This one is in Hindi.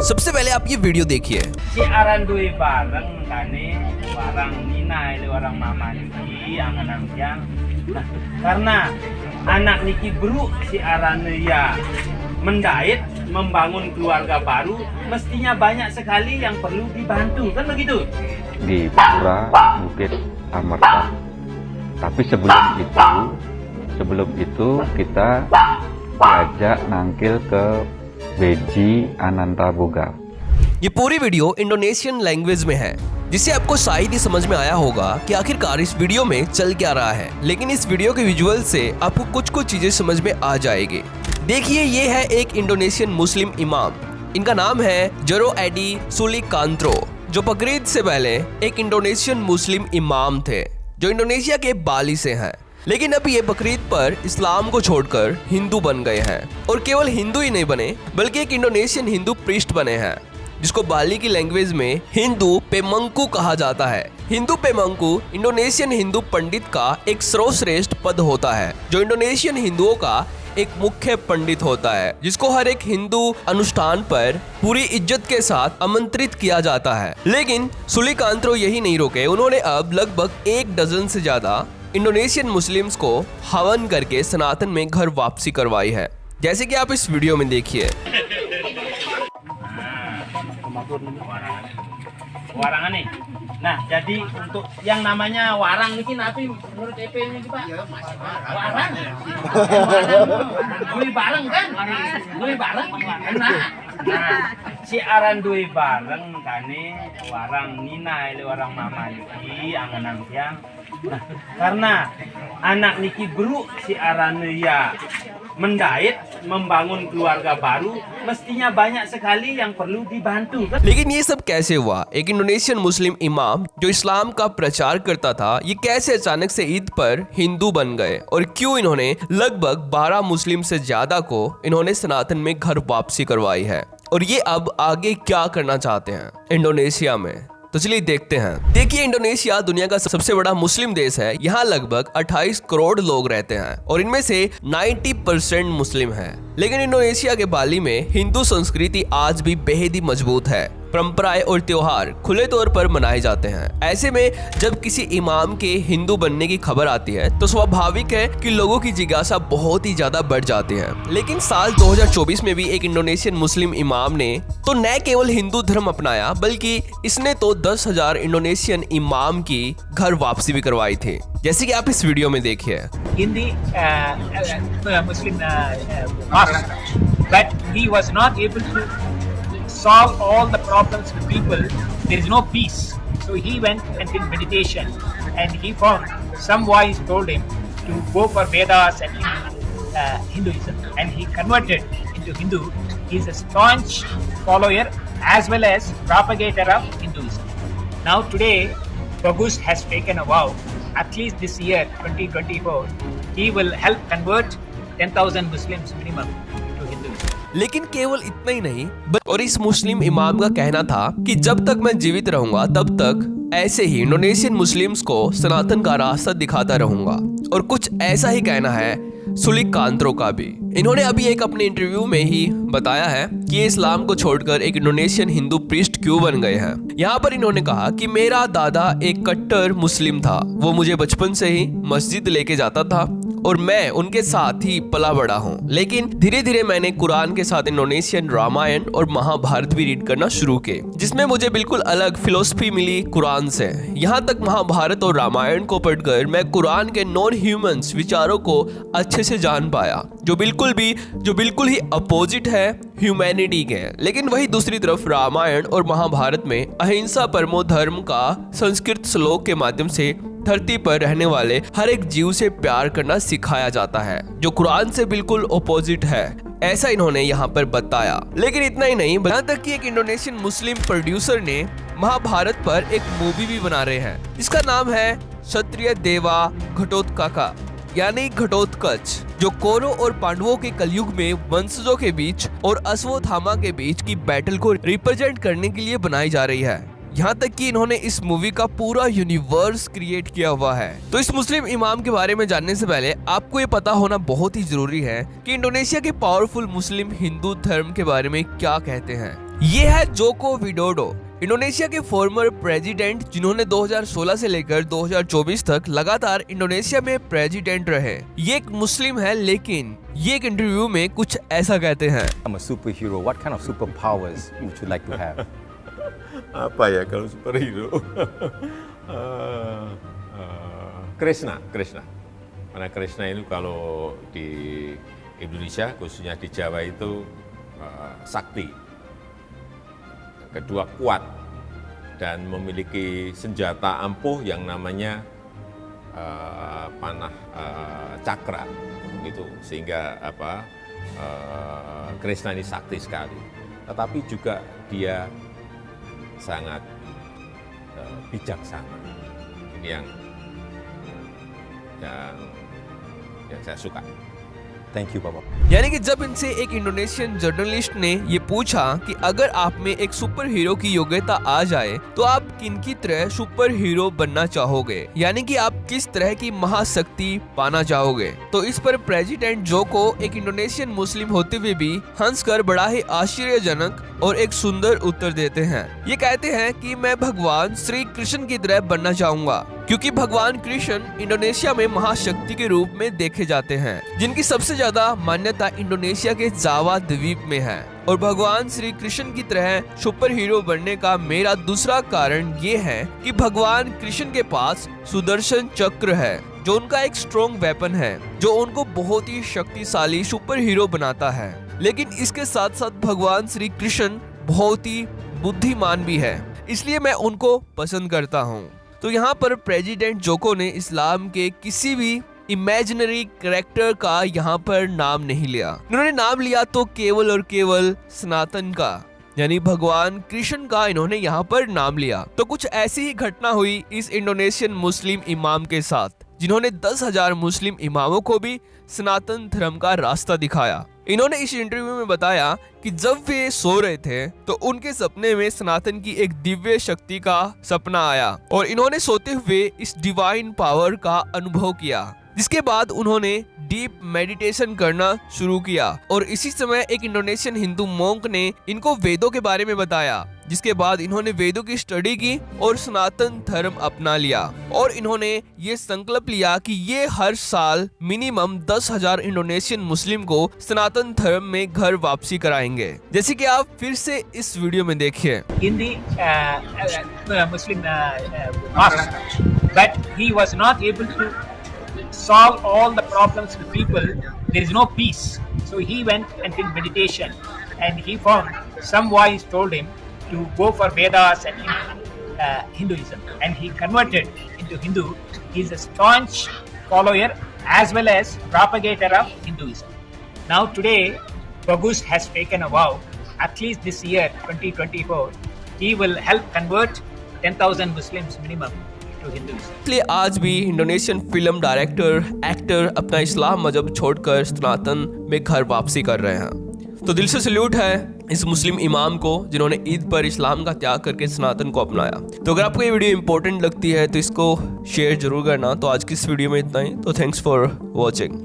सबसे पहले आप ये वीडियो देखिए। Si aran duwe bareng kane warang ninai le warang mama niki anganan yang. Nah, karena anak niki bro si aran ya mendait membangun keluarga baru, mestinya banyak sekali yang perlu dibantu, kan begitu? Di Pura Bukit Amerta. Tapi sebelum itu kita diajak nangkil ke Beji Ananta Boga। ये पूरी वीडियो इंडोनेशियन लैंग्वेज में है, जिससे आपको शायद ही समझ में आया होगा कि आखिरकार इस वीडियो में चल क्या रहा है। लेकिन इस वीडियो के विजुअल से आपको कुछ चीजें समझ में आ जाएगी। देखिए, ये है एक इंडोनेशियन मुस्लिम इमाम। इनका नाम है जरो एडी सुलिकांत्रो, जो बकरीद से पहले एक इंडोनेशियन मुस्लिम इमाम थे, जो इंडोनेशिया के बाली से हैं। लेकिन अब ये बकरीद पर इस्लाम को छोड़कर हिंदू बन गए हैं, और केवल हिंदू ही नहीं बने बल्कि एक इंडोनेशियन हिंदू प्रीस्ट बने हैं, जिसको बाली की लैंग्वेज में हिंदू पेमंकू कहा जाता है। हिंदू पेमंकू इंडोनेशियन हिंदू पंडित का एक सर्वश्रेष्ठ पद होता है, जो इंडोनेशियन हिंदुओं का एक मुख्य पंडित होता है, जिसको हर एक हिंदू अनुष्ठान पर पूरी इज्जत के साथ आमंत्रित किया जाता है। लेकिन सुलिकांत्रो यही नहीं रुके, उन्होंने अब लगभग 1 डजन से ज्यादा इंडोनेशियन मुस्लिम्स को हवन करके सनातन में घर वापसी करवाई है, जैसे कि आप इस वीडियो में देखिए। Warangan nih. Nah, jadi untuk yang namanya warang ini tapi menurut EP ini Pak? Warang. Duwe bareng kan? Duwe bareng. Nah, si aran duwe bareng kane warang ninai le warang mama niki anganan yang. Nah, karena anak niki bro si aran ya mendait membangun keluarga baru, mestinya banyak sekali yang perlu dibantu। लेकिन ये सब कैसे हुआ? एक इंडोनेशियन मुस्लिम इमाम जो इस्लाम का प्रचार करता था, ये कैसे अचानक से ईद पर हिंदू बन गए, और क्यों इन्होंने लगभग 12 मुस्लिम से ज्यादा को इन्होंने सनातन में घर वापसी करवाई है, और ये अब आगे क्या करना चाहते हैं इंडोनेशिया में? तो चलिए देखते हैं। देखिए, इंडोनेशिया दुनिया का सबसे बड़ा मुस्लिम देश है। यहाँ लगभग 28 करोड़ लोग रहते हैं, और इनमें से 90% मुस्लिम हैं। लेकिन इंडोनेशिया के बाली में हिंदू संस्कृति आज भी बेहद ही मजबूत है। परंपराएं और त्योहार खुले तौर पर मनाए जाते हैं। ऐसे में जब किसी इमाम के हिंदू बनने की खबर आती है, तो स्वाभाविक है कि लोगों की जिज्ञासा बहुत ही ज्यादा बढ़ जाती है। लेकिन साल 2024 में भी एक इंडोनेशियन मुस्लिम इमाम ने तो न केवल हिंदू धर्म अपनाया, बल्कि इसने तो 10,000 इंडोनेशियन इमाम की घर वापसी भी करवाई थी, जैसे कि आप इस वीडियो में देखिए। in the Muslim mosque, but he was not able to solve all the problems with people. There is no peace. So he went and did meditation, and he found some voice told him to go for Vedas and Hinduism, and he converted into Hindu. He is a staunch follower as well as propagator of Hinduism. Now today, Bagus has taken a vow. At least this year, 2024, he will help convert 10,000 Muslims minimum to Hinduism. लेकिन केवल इतना ही नहीं, और इस मुस्लिम इमाम का कहना था कि जब तक मैं जीवित रहूंगा तब तक ऐसे ही इंडोनेशियन मुस्लिम्स को सनातन का रास्ता दिखाता रहूंगा। और कुछ ऐसा ही कहना है सुलिकांत्रो का भी। इन्होंने अभी एक अपने इंटरव्यू में ही बताया है कि ये इस्लाम को छोड़कर एक इंडोनेशियन हिंदू प्रीस्ट क्यों बन गए हैं। यहाँ पर इन्होंने कहा कि मेरा दादा एक कट्टर मुस्लिम था, वो मुझे बचपन से ही मस्जिद लेके जाता था, और मैं उनके साथ ही पला बड़ा हूँ। लेकिन धीरे धीरे मैंने कुरान के साथ इंडोनेशियन रामायण और महाभारत भी रीड करना शुरू किए, जिसमें मुझे बिल्कुल अलग फिलोसफी मिली कुरान से। यहाँ तक महाभारत और रामायण को पढ़कर मैं कुरान के नॉन ह्यूमंस विचारों को अच्छे से जान पाया, जो बिल्कुल ही अपोजिट है ह्यूमैनिटी के। लेकिन वही दूसरी तरफ रामायण और महाभारत में अहिंसा परमो धर्म का संस्कृत श्लोक के माध्यम से धरती पर रहने वाले हर एक जीव से प्यार करना सिखाया जाता है, जो कुरान से बिल्कुल अपोजिट है, ऐसा इन्होंने यहाँ पर बताया। लेकिन इतना ही नहीं, यहाँ तक कि एक इंडोनेशियन मुस्लिम प्रोड्यूसर ने महाभारत पर एक मूवी भी बना रहे हैं, जिसका नाम है क्षत्रिय देवा घटोत्कच, यानी घटोत्कच, जो कौरवों और पांडवों के कलयुग में वंशजों के बीच और अश्वत्थामा के बीच की बैटल को रिप्रेजेंट करने के लिए बनाई जा रही है। यहाँ तक कि इन्होंने इस मूवी का पूरा यूनिवर्स क्रिएट किया हुआ है। तो इस मुस्लिम इमाम के बारे में जानने से पहले आपको ये पता होना बहुत ही जरूरी है कि इंडोनेशिया के पावरफुल मुस्लिम हिंदू धर्म के बारे में क्या कहते हैं। ये है जोको विडोडो, इंडोनेशिया के फॉर्मर प्रेसिडेंट, जिन्होंने 2016 से लेकर 2024 तक लगातार इंडोनेशिया में प्रेसिडेंट रहे। ये एक मुस्लिम है, लेकिन ये एक इंटरव्यू में कुछ ऐसा कहते हैं। I'm a superhero. What kind of superpowers would you like to have? Apa ya kalau superhero? Krishna. Karena Krishna itu kalau di Indonesia, khususnya di Jawa itu sakti. Kedua kuat dan memiliki senjata ampuh yang namanya panah cakra gitu, sehingga Krishna ini sakti sekali. Tetapi juga dia sangat bijaksana. Ini yang saya suka. Thank you, Baba. यानी कि जब इनसे एक इंडोनेशियन जर्नलिस्ट ने ये पूछा कि अगर आप में एक सुपर हीरो की योग्यता आ जाए तो आप किन की तरह सुपर हीरो बनना चाहोगे, यानी कि आप किस तरह की महाशक्ति पाना चाहोगे, तो इस पर प्रेसिडेंट जोको एक इंडोनेशियन मुस्लिम होते हुए भी हंसकर बड़ा ही आश्चर्यजनक और एक सुंदर उत्तर देते हैं। ये कहते हैं कि मैं भगवान श्री कृष्ण की तरह बनना चाहूंगा, क्योंकि भगवान कृष्ण इंडोनेशिया में महाशक्ति के रूप में देखे जाते हैं, जिनकी सबसे ज्यादा मान्यता इंडोनेशिया के जावा द्वीप में है। और भगवान श्री कृष्ण की तरह सुपर हीरो बनने का मेरा दूसरा कारण ये है कि भगवान कृष्ण के पास सुदर्शन चक्र है, जो उनका एक स्ट्रॉन्ग वेपन है, जो उनको बहुत ही शक्तिशाली सुपर हीरो बनाता है। लेकिन इसके साथ साथ भगवान श्री कृष्ण बहुत ही बुद्धिमान भी है, इसलिए मैं उनको पसंद करता हूँ। तो यहाँ पर प्रेसिडेंट जोको ने इस्लाम के किसी भी इमेजिनरी कैरेक्टर का यहाँ पर नाम नहीं लिया। इन्होंने नाम लिया तो केवल और केवल सनातन का, यानी भगवान कृष्ण का इन्होंने यहाँ पर नाम लिया। तो कुछ ऐसी ही घटना हुई इस इंडोनेशियन मुस्लिम इमाम के साथ, जिन्होंने 10,000 मुस्लिम इमामों को भी सनातन धर्म का रास्ता दिखाया। इन्होंने इस इंटरव्यू में बताया कि जब वे सो रहे थे तो उनके सपने में सनातन की एक दिव्य शक्ति का सपना आया और इन्होंने सोते हुए इस डिवाइन पावर का अनुभव किया, जिसके बाद उन्होंने डीप मेडिटेशन करना शुरू किया और इसी समय एक इंडोनेशियन हिंदू मॉन्क ने इनको वेदों के बारे में बताया, जिसके बाद इन्होंने वेदों की स्टडी की और सनातन धर्म अपना लिया। और इन्होंने ये संकल्प लिया कि ये हर साल मिनिमम 10,000 इंडोनेशियन मुस्लिम को सनातन धर्म में घर वापसी कराएंगे, जैसे कि आप फिर से इस वीडियो में देखिए। In the Muslim mosque, but he was not able to solve all the problems with people. There is no peace. So he went and did meditation, and he found some wise told him to go for Vedas and Hinduism, and he converted into Hindu. He is a staunch follower as well as propagator of Hinduism. Now today, Bagus has taken a vow. At least this year, 2024, he will help convert 10,000 Muslims minimum to Hinduism. इसलिए आज भी इंडोनेशियन फिल्म डायरेक्टर, एक्टर अपना इस्लाम मजहब छोड़कर सनातन में घर वापसी कर रहे हैं। तो दिल से सल्यूट है इस मुस्लिम इमाम को, जिन्होंने ईद पर इस्लाम का त्याग करके सनातन को अपनाया। तो अगर आपको ये वीडियो इंपॉर्टेंट लगती है तो इसको शेयर जरूर करना। तो आज की इस वीडियो में इतना ही। तो थैंक्स फॉर वॉचिंग।